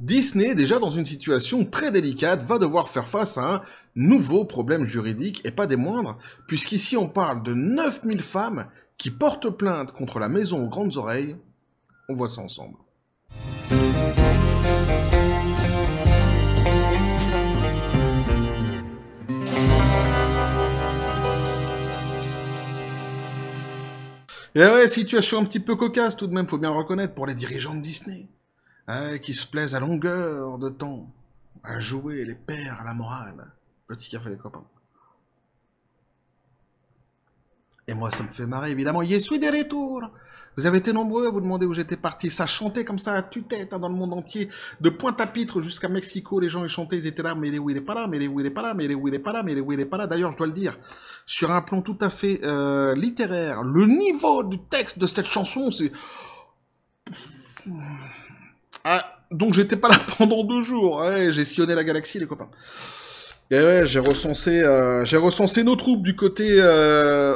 Disney, déjà dans une situation très délicate, va devoir faire face à un nouveau problème juridique, et pas des moindres, puisqu'ici on parle de 9000 femmes qui portent plainte contre la maison aux grandes oreilles. On voit ça ensemble. Et ouais, situation un petit peu cocasse tout de même, faut bien le reconnaître, pour les dirigeants de Disney. Qui se plaisent à longueur de temps à jouer les pères à la morale. Petit café les copains. Et moi, ça me fait marrer, évidemment. Je suis de retour. Vous avez été nombreux à vous demander où j'étais parti. Ça chantait comme ça à tue-tête dans le monde entier. De Pointe-à-Pitre jusqu'à Mexico, les gens ils chantaient, ils étaient là. Mais il est où, il est pas là. Mais il est où, il est pas là. Mais il est où, il est pas là. Mais il est où, il est pas là. D'ailleurs, je dois le dire, sur un plan tout à fait littéraire, le niveau du texte de cette chanson, c'est... Donc j'étais pas là pendant 2 jours. Ouais, j'ai sillonné la galaxie, les copains. Et ouais, j'ai recensé nos troupes du côté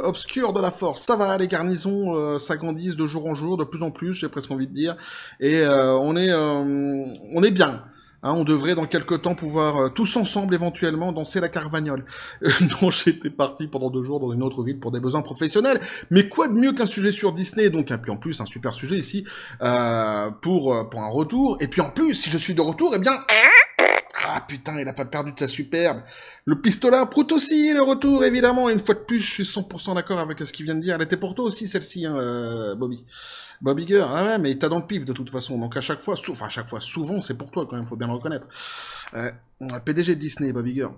obscur de la force. Ça va, les garnisons s'agrandissent de jour en jour, de plus en plus, j'ai presque envie de dire. Et on est bien. Hein, on devrait dans quelques temps pouvoir tous ensemble éventuellement danser la carvagnole. Non, j'étais parti pendant 2 jours dans une autre ville pour des besoins professionnels. Mais quoi de mieux qu'un sujet sur Disney, donc et puis en plus un super sujet ici pour un retour. Et puis en plus, si je suis de retour, eh bien... Ah putain, il a pas perdu de sa superbe. Le pistolet à prout aussi, le retour, évidemment. Et une fois de plus, je suis 100% d'accord avec ce qu'il vient de dire. Elle était pour toi aussi, celle-ci, hein, Bobby. Bobby Gurr, ah ouais, mais il t'a dans le pif de toute façon. Donc à chaque fois, souvent, c'est pour toi quand même, faut bien le reconnaître. PDG de Disney, Bobby Gurr.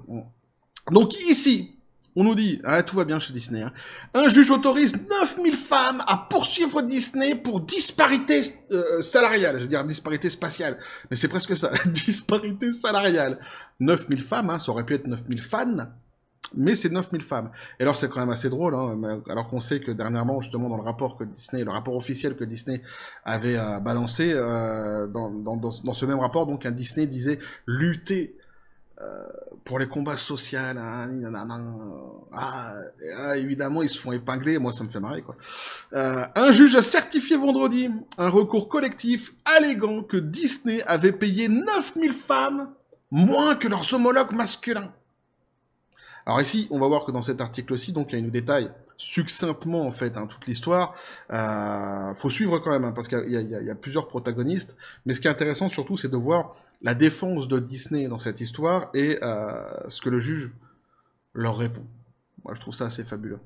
Donc ici, on nous dit, tout va bien chez Disney, hein. Un juge autorise 9000 femmes à poursuivre Disney pour disparité salariale. Je veux dire disparité spatiale, mais c'est presque ça, disparité salariale. 9000 femmes, hein, ça aurait pu être 9000 fans, mais c'est 9000 femmes. Et alors c'est quand même assez drôle, hein, alors qu'on sait que dernièrement, justement, dans le rapport que Disney, le rapport officiel que Disney avait balancé, dans ce même rapport, donc un Disney disait lutter pour les combats sociaux, évidemment, ils se font épingler, moi ça me fait marrer, quoi. Un juge a certifié vendredi un recours collectif alléguant que Disney avait payé 9000 femmes moins que leurs homologues masculins. Alors ici, on va voir que dans cet article-ci, donc il nous détaille succinctement en fait toute l'histoire. Faut suivre quand même, hein, parce qu'il y a plusieurs protagonistes, mais ce qui est intéressant surtout, c'est de voir la défense de Disney dans cette histoire et ce que le juge leur répond. Moi, je trouve ça assez fabuleux.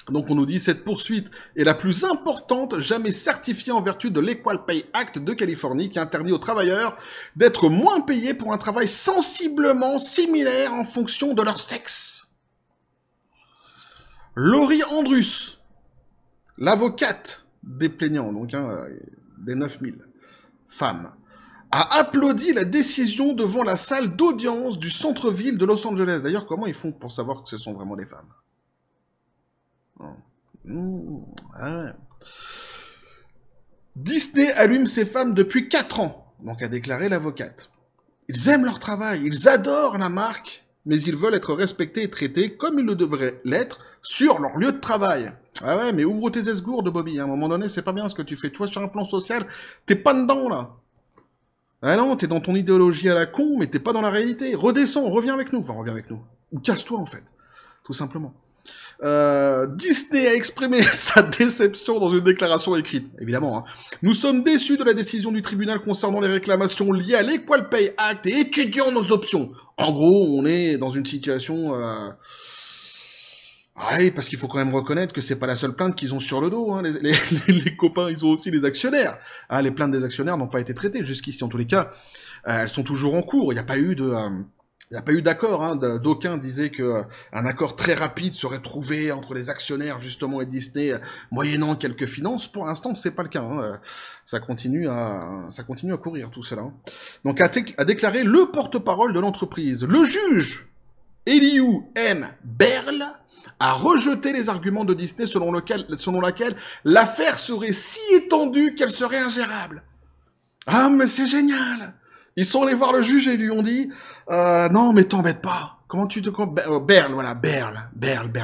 Donc on nous dit, cette poursuite est la plus importante jamais certifiée en vertu de l'Equal Pay Act de Californie, qui interdit aux travailleurs d'être moins payés pour un travail sensiblement similaire en fonction de leur sexe. Laurie Andrus, l'avocate des plaignants, donc des 9000 femmes, a applaudi la décision devant la salle d'audience du centre-ville de Los Angeles. D'ailleurs, comment ils font pour savoir que ce sont vraiment des femmes? Ouais. Disney allume ses femmes depuis 4 ans, donc a déclaré l'avocate. Ils aiment leur travail, ils adorent la marque, mais ils veulent être respectés et traités comme ils le devraient l'être sur leur lieu de travail. Ah ouais, mais ouvre tes esgourdes, Bobby. À un moment donné, c'est pas bien ce que tu fais. Tu vois, sur un plan social, t'es pas dedans, là. Ah non, t'es dans ton idéologie à la con, mais t'es pas dans la réalité. Redescends, reviens avec nous. Enfin, reviens avec nous. Ou casse-toi, en fait. Tout simplement. Disney a exprimé sa déception dans une déclaration écrite, évidemment. Hein. Nous sommes déçus de la décision du tribunal concernant les réclamations liées à l'Equal Pay Act et étudions nos options. En gros, on est dans une situation... Ouais, parce qu'il faut quand même reconnaître que c'est pas la seule plainte qu'ils ont sur le dos. Hein. Les copains, ils ont aussi les actionnaires. Hein, les plaintes des actionnaires n'ont pas été traitées jusqu'ici. En tous les cas, elles sont toujours en cours. Il n'y a pas eu de... Il n'y a pas eu d'accord, hein. D'aucuns disaient que un accord très rapide serait trouvé entre les actionnaires justement et Disney, moyennant quelques finances. Pour l'instant, c'est pas le cas. Hein. Ça continue à courir tout cela. Hein. Donc a déclaré le porte-parole de l'entreprise. Le juge Eliu M. Berle a rejeté les arguments de Disney selon laquelle l'affaire serait si étendue qu'elle serait ingérable. Ah mais c'est génial. Ils sont allés voir le juge et lui ont dit non, mais t'embête pas. Comment tu te... Berle, voilà, Berle,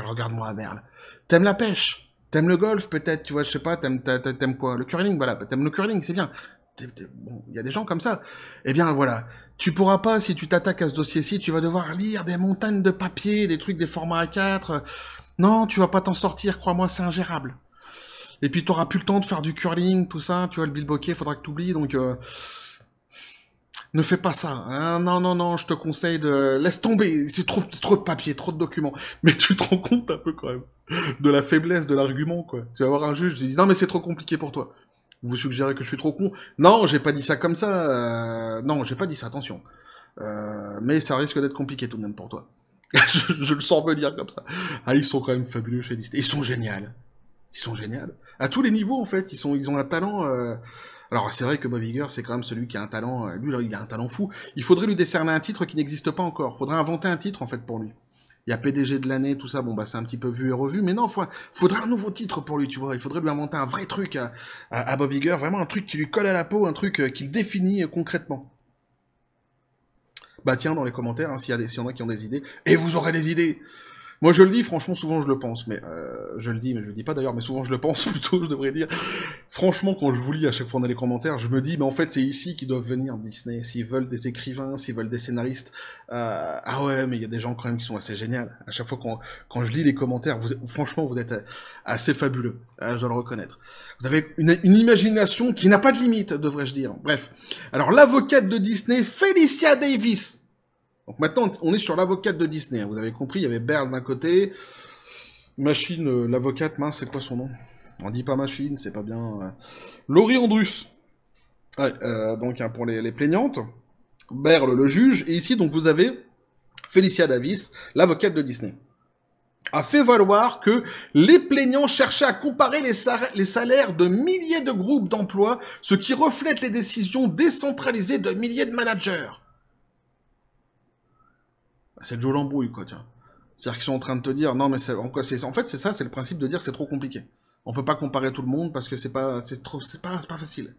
regarde-moi, Berle. T'aimes la pêche? T'aimes le golf, peut-être, tu vois, je sais pas, t'aimes quoi? Le curling, voilà, t'aimes le curling, c'est bien. Bon, il y a des gens comme ça. Eh bien, voilà. Tu pourras pas, si tu t'attaques à ce dossier-ci, tu vas devoir lire des montagnes de papier, des trucs, des formats A4. Non, tu vas pas t'en sortir, crois-moi, c'est ingérable. Et puis, t'auras plus le temps de faire du curling, tout ça. Tu vois, le bilboquet, faudra que t'oublies, donc... Ne fais pas ça. Hein. Non, non, non, je te conseille de... Laisse tomber. C'est trop de papier, trop de documents. Mais tu te rends compte un peu, quand même, de la faiblesse de l'argument, quoi. Tu vas voir un juge, tu dis, non, mais c'est trop compliqué pour toi. Vous suggérez que je suis trop con? Non, j'ai pas dit ça comme ça. Non, j'ai pas dit ça, attention. Mais ça risque d'être compliqué tout de même pour toi. Je le sens venir comme ça. Ah, ils sont quand même fabuleux chez Disney. Ils sont géniaux. Ils sont géniaux. À tous les niveaux, en fait. Ils ont un talent... Alors, c'est vrai que Bob Iger, c'est quand même celui qui a un talent... lui, là, il a un talent fou. Il faudrait lui décerner un titre qui n'existe pas encore. Faudrait inventer un titre, en fait, pour lui. Il y a PDG de l'année, tout ça, bon, bah, c'est un petit peu vu et revu, mais non, faudrait un nouveau titre pour lui, tu vois. Il faudrait lui inventer un vrai truc à Bob Iger, vraiment un truc qui lui colle à la peau, un truc qui le définit concrètement. Bah, tiens, dans les commentaires, hein, s'il y en a qui ont des idées, et vous aurez des idées! Moi, je le dis, franchement, souvent je le pense, mais je le dis, mais je le dis pas d'ailleurs, mais souvent je le pense plutôt, je devrais dire. Franchement, quand je vous lis à chaque fois dans les commentaires, je me dis, mais en fait, c'est ici qu'ils doivent venir, Disney, s'ils veulent des écrivains, s'ils veulent des scénaristes. Ah ouais, mais il y a des gens quand même qui sont assez géniaux. À chaque fois quand je lis les commentaires, franchement, vous êtes assez fabuleux, je dois le reconnaître. Vous avez une imagination qui n'a pas de limite, devrais-je dire. Bref. Alors, l'avocate de Disney, Felicia Davis. Donc maintenant, on est sur l'avocate de Disney. Vous avez compris, il y avait Beryl d'un côté. Machine, l'avocate, mince, c'est quoi son nom? On dit pas Machine, c'est pas bien. Laurie Andrus. Ouais, donc hein, pour les plaignantes. Beryl, le juge. Et ici, donc, vous avez Felicia Davis, l'avocate de Disney. A fait valoir que les plaignants cherchaient à comparer les salaires de milliers de groupes d'emploi, ce qui reflète les décisions décentralisées de milliers de managers. C'est Joe l'embrouille, quoi, tiens. C'est-à-dire qu'ils sont en train de te dire, non, mais en fait, c'est ça, c'est le principe de dire c'est trop compliqué. On peut pas comparer tout le monde parce que c'est pas facile.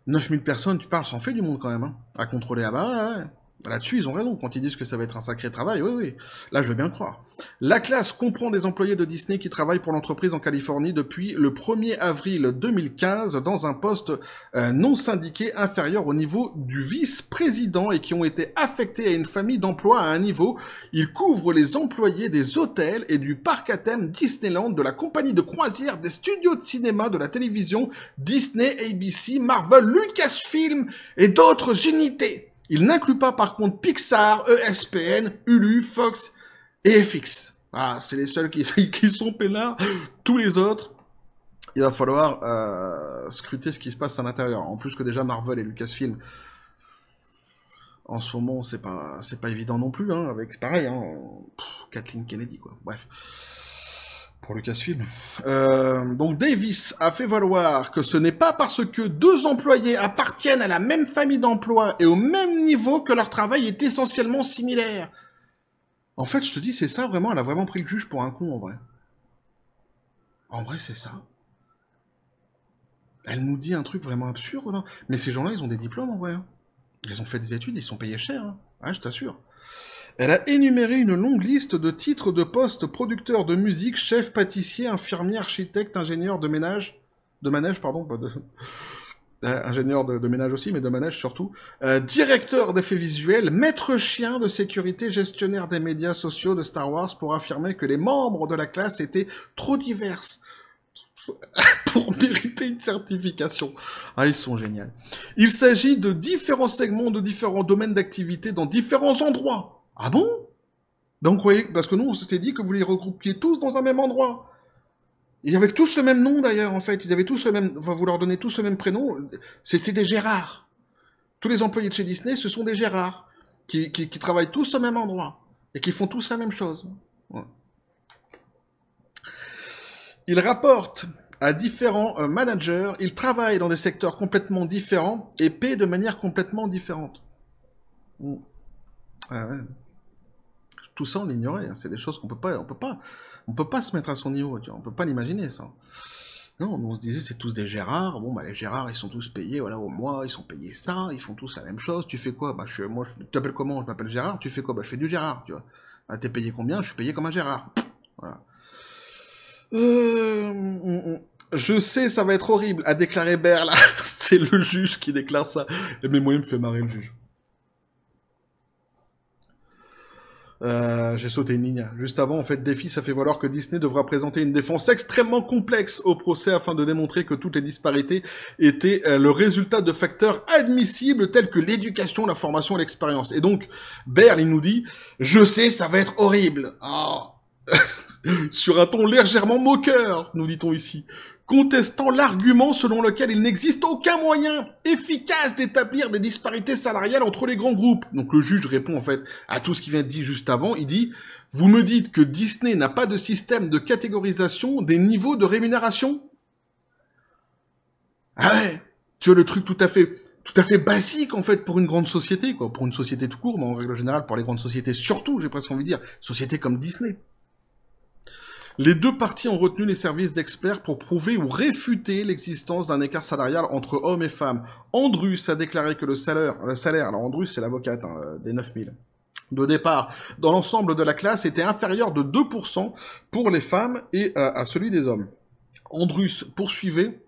9000 personnes, tu parles, ça en fait du monde quand même, hein, à contrôler. Ah bah, ouais. Là-dessus, ils ont raison. Quand ils disent que ça va être un sacré travail, oui, oui. Là, je veux bien le croire. La classe comprend des employés de Disney qui travaillent pour l'entreprise en Californie depuis le 1er avril 2015 dans un poste non syndiqué inférieur au niveau du vice-président et qui ont été affectés à une famille d'emploi à un niveau. Ils couvrent les employés des hôtels et du parc à thème Disneyland, de la compagnie de croisière, des studios de cinéma, de la télévision, Disney, ABC, Marvel, Lucasfilm et d'autres unités. Il n'inclut pas par contre Pixar, ESPN, Hulu, Fox et FX. Ah, c'est les seuls qui sont peinards. Tous les autres, il va falloir scruter ce qui se passe à l'intérieur. En plus que déjà Marvel et Lucasfilm, en ce moment, c'est pas évident non plus, hein, avec pareil, hein, Kathleen Kennedy, quoi. Bref. Pour Lucasfilm. Donc Davis a fait valoir que ce n'est pas parce que deux employés appartiennent à la même famille d'emploi et au même niveau que leur travail est essentiellement similaire. En fait, je te dis, c'est ça vraiment, elle a vraiment pris le juge pour un con, en vrai. En vrai, c'est ça. Elle nous dit un truc vraiment absurde, là. Mais ces gens-là, ils ont des diplômes, en vrai. Hein. Ils ont fait des études, ils sont payés cher. Hein. Ouais, je t'assure. Elle a énuméré une longue liste de titres de postes: producteur de musique, chef pâtissier, infirmier, architecte, ingénieur de ménage, ingénieur de ménage aussi, mais de manège surtout, directeur d'effets visuels, maître chien de sécurité, gestionnaire des médias sociaux de Star Wars, pour affirmer que les membres de la classe étaient trop diverses pour mériter une certification. Ah, ils sont géniaux. Il s'agit de différents segments de différents domaines d'activité dans différents endroits. Ah bon? Donc, vous croyez, parce que nous, on s'était dit que vous les regroupiez tous dans un même endroit. Et avec tous le même nom, d'ailleurs, en fait. Ils avaient tous le même, enfin, vous leur donnez tous le même prénom. C'est des Gérard. Tous les employés de chez Disney, ce sont des Gérard. Qui travaillent tous au même endroit. Et qui font tous la même chose. Ouais. Ils rapportent à différents managers, ils travaillent dans des secteurs complètement différents et paient de manière complètement différente. Ah ouais. Tout ça, on l'ignorait. Hein. C'est des choses qu'on peut pas se mettre à son niveau. Tu vois. On peut pas l'imaginer, ça. Non, on se disait, c'est tous des Gérards. Bon, bah, les Gérards, ils sont tous payés, voilà, au mois, ils sont payés ça, ils font tous la même chose. Tu fais quoi? Bah, tu t'appelles comment? Je m'appelle Gérard. Tu fais quoi? Bah, je fais du Gérard, tu vois. Ah, t'es payé combien? Je suis payé comme un Gérard. Voilà. Je sais, ça va être horrible, a déclaré Berl. C'est le juge qui déclare ça. Mais moi, il me fait marrer, le juge. J'ai sauté une ligne. Juste avant, en fait, Défi, ça fait valoir que Disney devra présenter une défense extrêmement complexe au procès afin de démontrer que toutes les disparités étaient le résultat de facteurs admissibles tels que l'éducation, la formation et l'expérience. Et donc, Berl, il nous dit, je sais, ça va être horrible. Oh. Sur un ton légèrement moqueur, nous dit-on ici, contestant l'argument selon lequel il n'existe aucun moyen efficace d'établir des disparités salariales entre les grands groupes. Donc le juge répond en fait à tout ce qu'il vient de dire juste avant, il dit « Vous me dites que Disney n'a pas de système de catégorisation des niveaux de rémunération ?» Ah ouais, tu vois le truc tout à fait basique en fait pour une grande société, quoi, pour une société tout court, mais en règle générale pour les grandes sociétés surtout, j'ai presque envie de dire, sociétés comme Disney. Les deux parties ont retenu les services d'experts pour prouver ou réfuter l'existence d'un écart salarial entre hommes et femmes. Andrus a déclaré que le salaire, alors Andrus c'est l'avocate des 9000, de départ dans l'ensemble de la classe était inférieur de 2% pour les femmes et à celui des hommes. Andrus poursuivait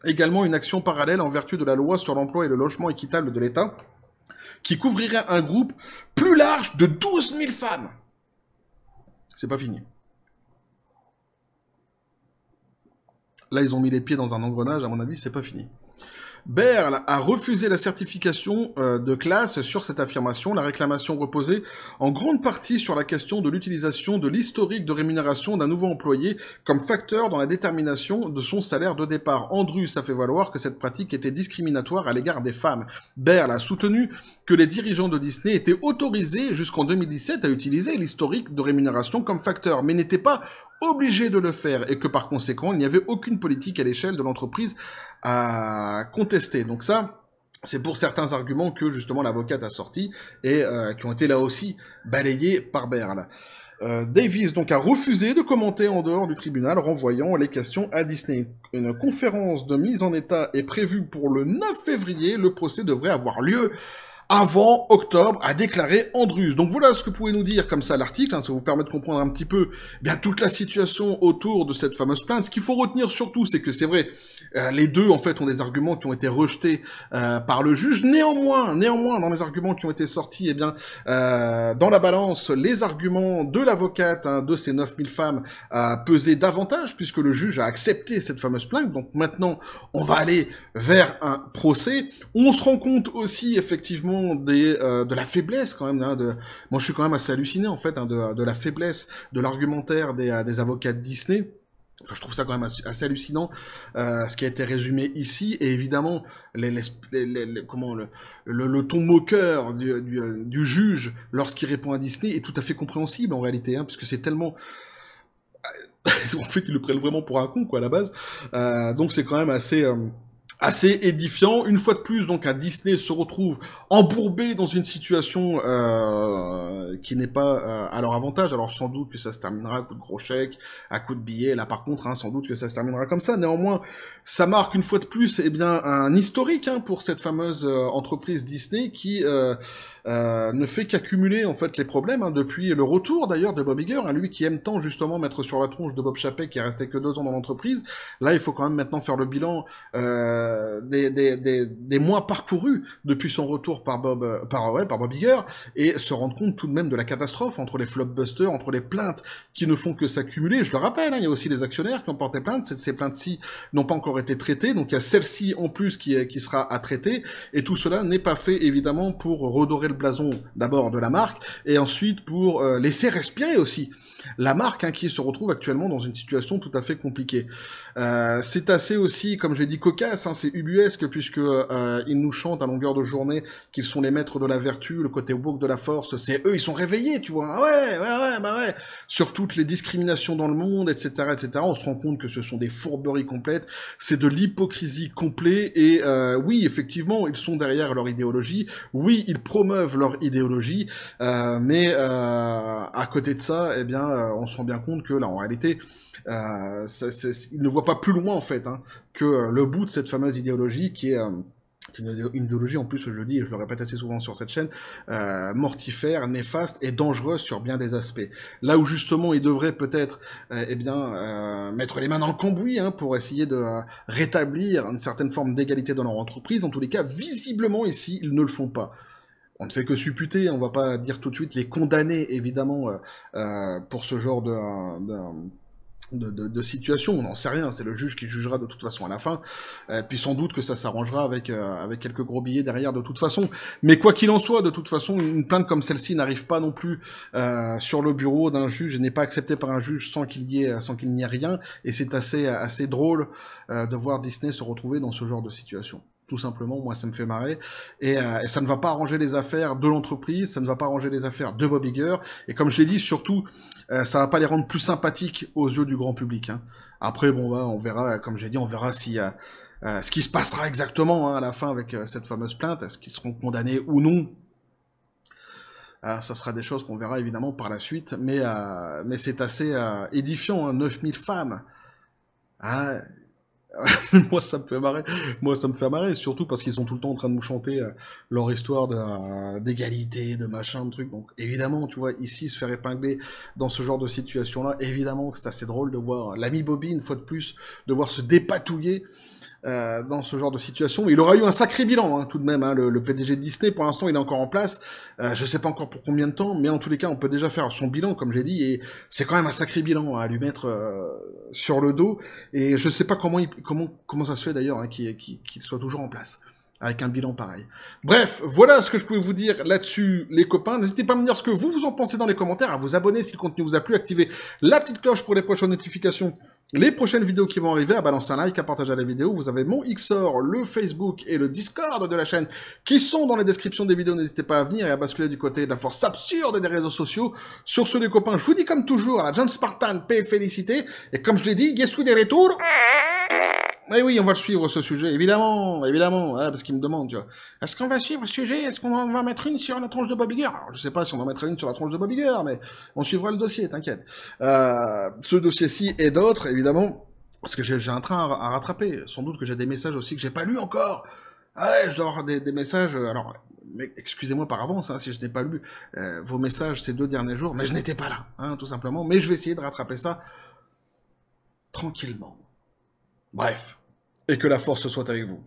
également une action parallèle en vertu de la loi sur l'emploi et le logement équitable de l'État, qui couvrirait un groupe plus large de 12 000 femmes. C'est pas fini. Là, ils ont mis les pieds dans un engrenage, à mon avis, c'est pas fini. Berl a refusé la certification de classe sur cette affirmation. La réclamation reposait en grande partie sur la question de l'utilisation de l'historique de rémunération d'un nouveau employé comme facteur dans la détermination de son salaire de départ. Andrus a fait valoir que cette pratique était discriminatoire à l'égard des femmes. Berl a soutenu que les dirigeants de Disney étaient autorisés jusqu'en 2017 à utiliser l'historique de rémunération comme facteur, mais n'étaient pas obligés de le faire et que par conséquent, il n'y avait aucune politique à l'échelle de l'entreprise à contester. Donc ça, c'est pour certains arguments que justement l'avocate a sorti et qui ont été là aussi balayés par Berl. Davis donc a refusé de commenter en dehors du tribunal, renvoyant les questions à Disney. Une conférence de mise en état est prévue pour le 9 février. Le procès devrait avoir lieu avant octobre, a déclaré Andrus. Donc voilà ce que pouvait nous dire comme ça l'article, ça vous permet de comprendre un petit peu bien toute la situation autour de cette fameuse plainte. Ce qu'il faut retenir surtout, c'est que c'est vrai, les deux en fait ont des arguments qui ont été rejetés par le juge. Néanmoins, dans les arguments qui ont été sortis, eh bien, dans la balance, les arguments de l'avocate de ces 9000 femmes a pesé davantage puisque le juge a accepté cette fameuse plainte. Donc maintenant, on va aller vers un procès. On se rend compte aussi effectivement de la faiblesse quand même. Moi, je suis quand même assez halluciné en fait de la faiblesse de l'argumentaire des avocats de Disney. Enfin, je trouve ça quand même assez hallucinant, ce qui a été résumé ici, et évidemment, le ton moqueur du juge lorsqu'il répond à Disney est tout à fait compréhensible en réalité, puisque c'est tellement... en fait, ils le prennent vraiment pour un con, quoi, à la base. Donc c'est quand même assez édifiant. Une fois de plus, donc, un Disney se retrouve embourbé dans une situation qui n'est pas à leur avantage. Alors, sans doute que ça se terminera à coup de gros chèques, à coup de billets. Là, par contre, sans doute que ça se terminera comme ça. Néanmoins, ça marque une fois de plus, eh bien, un historique pour cette fameuse entreprise Disney qui ne fait qu'accumuler en fait les problèmes depuis le retour d'ailleurs de Bob Iger, lui qui aime tant justement mettre sur la tronche de Bob Chapek qui est resté que 2 ans dans l'entreprise. Là, il faut quand même maintenant faire le bilan des mois parcourus depuis son retour par Bob Iger et se rendre compte tout de même de la catastrophe entre les flopbusters, entre les plaintes qui ne font que s'accumuler. Je le rappelle, il y a aussi les actionnaires qui ont porté plainte. Ces plaintes-ci n'ont pas encore été traitées, donc il y a celle-ci en plus qui sera à traiter, et tout cela n'est pas fait évidemment pour redorer le blason d'abord de la marque et ensuite pour laisser respirer aussi la marque qui se retrouve actuellement dans une situation tout à fait compliquée. C'est assez aussi, comme j'ai dit, cocasse, c'est ubuesque puisque ils nous chantent à longueur de journée qu'ils sont les maîtres de la vertu, le côté woke de la force, c'est eux, ils sont réveillés, tu vois. Ah ouais. Sur toutes les discriminations dans le monde, etc., etc. On se rend compte que ce sont des fourberies complètes, c'est de l'hypocrisie complète et oui, effectivement, ils sont derrière leur idéologie, oui, ils promeuvent leur idéologie, mais à côté de ça, eh bien, on se rend bien compte que là, en réalité, ils ne voient pas plus loin en fait que le bout de cette fameuse idéologie qui est Une idéologie, en plus, je le dis et je le répète assez souvent sur cette chaîne, mortifère, néfaste et dangereuse sur bien des aspects. Là où justement il devrait peut-être mettre les mains dans le cambouis pour essayer de rétablir une certaine forme d'égalité dans leur entreprise, en tous les cas, visiblement ici, ils ne le font pas. On ne fait que supputer, on va pas dire tout de suite les condamner, évidemment, pour ce genre de situation, on n'en sait rien, c'est le juge qui jugera de toute façon à la fin, puis sans doute que ça s'arrangera avec quelques gros billets derrière de toute façon. Mais quoi qu'il en soit, de toute façon, une plainte comme celle-ci n'arrive pas non plus sur le bureau d'un juge et n'est pas acceptée par un juge sans qu'il n'y ait rien, et c'est assez drôle de voir Disney se retrouver dans ce genre de situation. Tout simplement, moi ça me fait marrer, et ça ne va pas arranger les affaires de l'entreprise, ça ne va pas arranger les affaires de Bob Iger, et comme je l'ai dit, surtout, ça va pas les rendre plus sympathiques aux yeux du grand public. Après, bon, bah, on verra, comme j'ai dit, on verra si ce qui se passera exactement à la fin avec cette fameuse plainte, est-ce qu'ils seront condamnés ou non. Ça sera des choses qu'on verra évidemment par la suite, mais c'est assez édifiant, 9000 femmes. Moi, ça me fait marrer. Moi, ça me fait marrer, surtout parce qu'ils sont tout le temps en train de nous chanter leur histoire d'égalité, de machin, de trucs. Donc, évidemment, tu vois, ici, se faire épingler dans ce genre de situation-là, évidemment que c'est assez drôle de voir l'ami Bobby, une fois de plus, de voir se dépatouiller dans ce genre de situation. Il aura eu un sacré bilan, tout de même. Le PDG de Disney, pour l'instant, il est encore en place. Je sais pas encore pour combien de temps, mais en tous les cas, on peut déjà faire son bilan, comme j'ai dit, et c'est quand même un sacré bilan à lui mettre sur le dos. Et je sais pas comment ça se fait d'ailleurs qu'il soit toujours en place avec un bilan pareil. Bref, voilà ce que je pouvais vous dire là-dessus, les copains. N'hésitez pas à me dire ce que vous en pensez dans les commentaires, à vous abonner si le contenu vous a plu, activer la petite cloche pour les prochaines notifications, les prochaines vidéos qui vont arriver, à balancer un like, à partager la vidéo. Vous avez mon Xor, le Facebook et le Discord de la chaîne qui sont dans les descriptions des vidéos. N'hésitez pas à venir et à basculer du côté de la force absurde des réseaux sociaux. Sur ce, les copains, je vous dis comme toujours, à la John Spartan, paix et félicité. Et comme je l'ai dit, yes we des retours. Eh oui, on va le suivre, ce sujet, évidemment, parce qu'il me demande, tu vois. Est-ce qu'on va suivre le sujet? Est-ce qu'on va mettre une sur la tronche de Bob Iger? Alors, je sais pas si on va mettre une sur la tronche de Bob Iger, mais on suivra le dossier, t'inquiète. Ce dossier-ci et d'autres, évidemment, parce que j'ai un train à rattraper. Sans doute que j'ai des messages aussi que j'ai pas lus encore. Ouais, je dois avoir des messages, alors, mais excusez-moi par avance, si je n'ai pas lu vos messages ces 2 derniers jours, mais je n'étais pas là, tout simplement. Mais je vais essayer de rattraper ça tranquillement. Bref, et que la force soit avec vous.